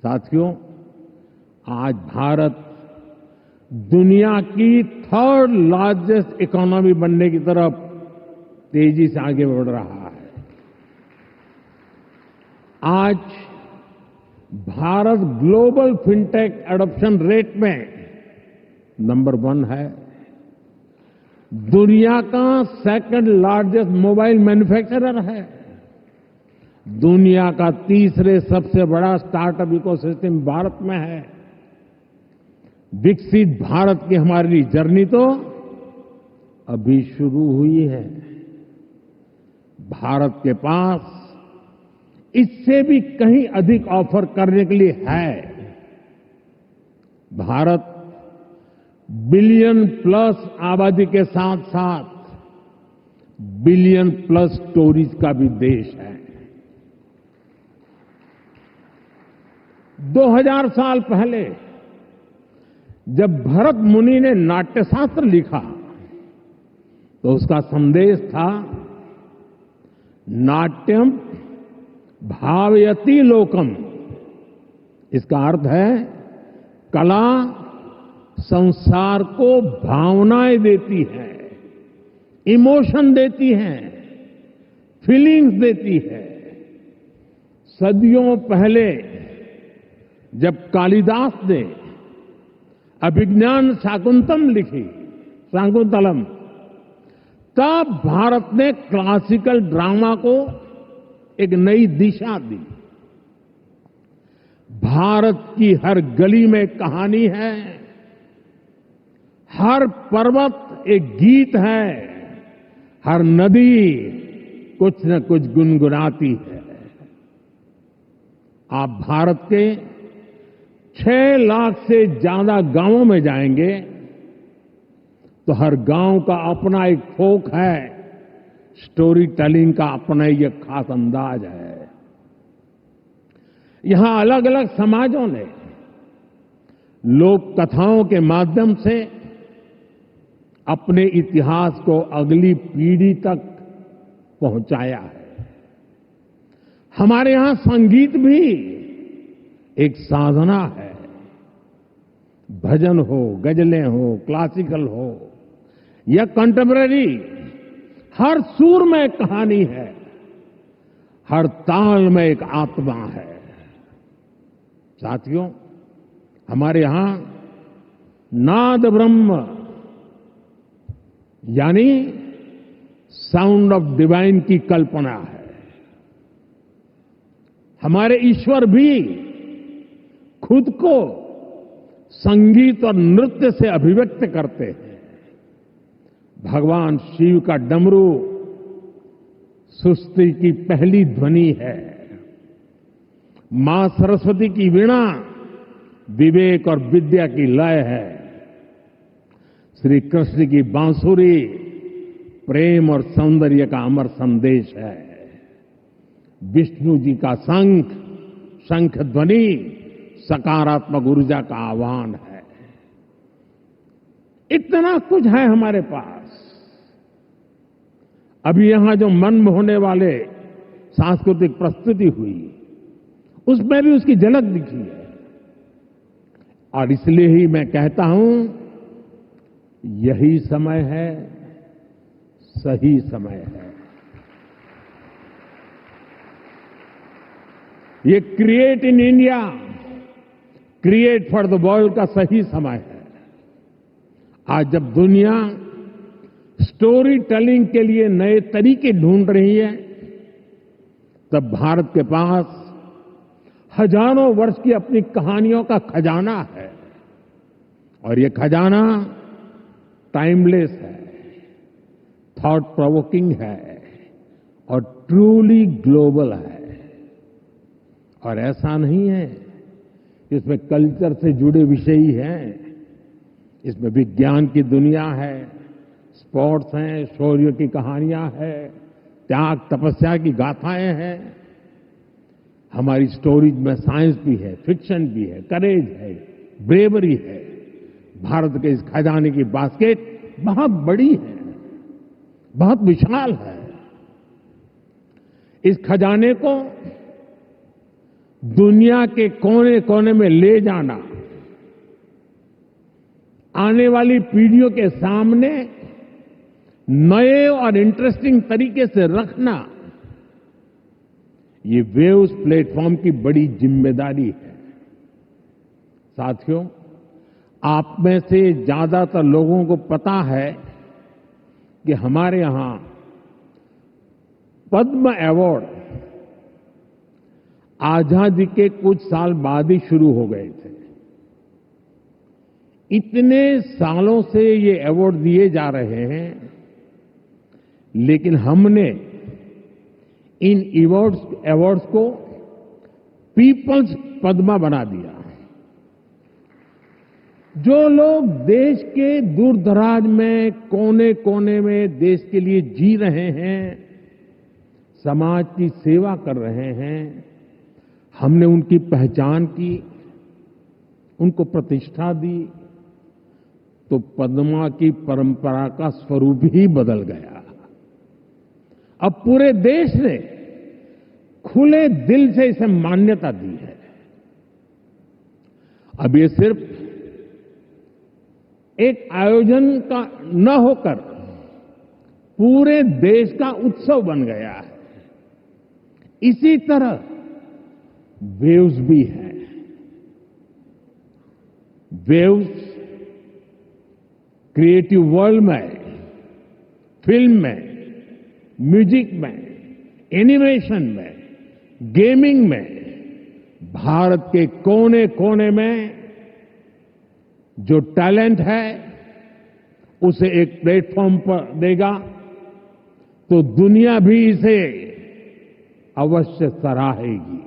साथियों, आज भारत दुनिया की थर्ड लार्जेस्ट इकोनॉमी बनने की तरफ तेजी से आगे बढ़ रहा है। आज Bharat global fintech adoption rate में नंबर 1 है। दुनिया का सेकंड लार्जेस्ट मोबाइल मैन्युफैक्चरर है। दुनिया का तीसरे सबसे बड़ा स्टार्टअप इकोसिस्टम भारत में है। विकसित भारत की हमारी जर्नी तो अभी शुरू हुई है। भारत के पास इससे भी कहीं अधिक ऑफर करने के लिए है। भारत बिलियन प्लस आबादी के साथ साथ बिलियन प्लस स्टोरीज का भी देश है। 2000 साल पहले जब भरत मुनि ने नाट्यशास्त्र लिखा तो उसका संदेश था, नाट्यम भावयति लोकम। इसका अर्थ है कला संसार को भावनाएं देती है, इमोशन देती है, फीलिंग्स देती है। सदियों पहले जब कालिदास ने अभिज्ञान शाकुंतलम, तब भारत ने क्लासिकल ड्रामा को एक नई दिशा दी। भारत की हर गली में कहानी है, हर पर्वत एक गीत है, हर नदी कुछ न कुछ गुनगुनाती है। आप भारत के 6 लाख से ज्यादा गांवों में जाएंगे तो हर गांव का अपना एक फोक है, स्टोरी टेलिंग का अपना ही एक खास अंदाज है। यहां अलग अलग समाजों ने लोक कथाओं के माध्यम से अपने इतिहास को अगली पीढ़ी तक पहुंचाया है। हमारे यहां संगीत भी एक साधना है। भजन हो, गजलें हो, क्लासिकल हो या कंटेम्पररी, हर सुर में एक कहानी है, हर ताल में एक आत्मा है। साथियों, हमारे यहां नाद ब्रह्म यानी साउंड ऑफ डिवाइन की कल्पना है। हमारे ईश्वर भी खुद को संगीत और नृत्य से अभिव्यक्त करते हैं। भगवान शिव का डमरू सृष्टि की पहली ध्वनि है। मां सरस्वती की वीणा विवेक और विद्या की लय है। श्री कृष्ण की बांसुरी प्रेम और सौंदर्य का अमर संदेश है। विष्णु जी का शंख ध्वनि सकारात्मक ऊर्जा का आह्वान है। इतना कुछ है हमारे पास। अभी यहां जो मन मोहने वाले सांस्कृतिक प्रस्तुति हुई, उसमें भी उसकी झलक दिखी है। और इसलिए ही मैं कहता हूं, यही समय है, सही समय है। ये create in India, create for the world का सही समय है। आज जब दुनिया स्टोरी टेलिंग के लिए नए तरीके ढूंढ रही है, तब भारत के पास हजारों वर्ष की अपनी कहानियों का खजाना है। और ये खजाना टाइमलेस है, थॉट प्रोवोकिंग है और ट्रूली ग्लोबल है। और ऐसा नहीं है कि इसमें कल्चर से जुड़े विषय ही हैं। इसमें विज्ञान की दुनिया है, स्पोर्ट्स हैं, शौर्य की कहानियां हैं, त्याग तपस्या की गाथाएं हैं। हमारी स्टोरीज में साइंस भी है, फिक्शन भी है, करेज है, ब्रेवरी है। भारत के इस खजाने की बास्केट बहुत बड़ी है, बहुत विशाल है। इस खजाने को दुनिया के कोने कोने में ले जाना, आने वाली पीढ़ियों के सामने नए और इंटरेस्टिंग तरीके से रखना, ये वेव्स प्लेटफॉर्म की बड़ी जिम्मेदारी है। साथियों, आप में से ज्यादातर लोगों को पता है कि हमारे यहां पद्म अवार्ड आजादी के कुछ साल बाद ही शुरू हो गए थे। इतने सालों से ये अवार्ड दिए जा रहे हैं, लेकिन हमने इन अवार्ड्स को पीपल्स पद्मा बना दिया। जो लोग देश के दूर दराज में, कोने कोने में देश के लिए जी रहे हैं, समाज की सेवा कर रहे हैं, हमने उनकी पहचान की, उनको प्रतिष्ठा दी, तो पद्मा की परंपरा का स्वरूप ही बदल गया। अब पूरे देश ने खुले दिल से इसे मान्यता दी है। अब ये सिर्फ एक आयोजन का न होकर पूरे देश का उत्सव बन गया है। इसी तरह वेव्स भी है। वेव्स क्रिएटिव वर्ल्ड में, फिल्म में, म्यूजिक में, एनिमेशन में, गेमिंग में भारत के कोने कोने में जो टैलेंट है उसे एक प्लेटफॉर्म पर देगा, तो दुनिया भी इसे अवश्य सराहेगी।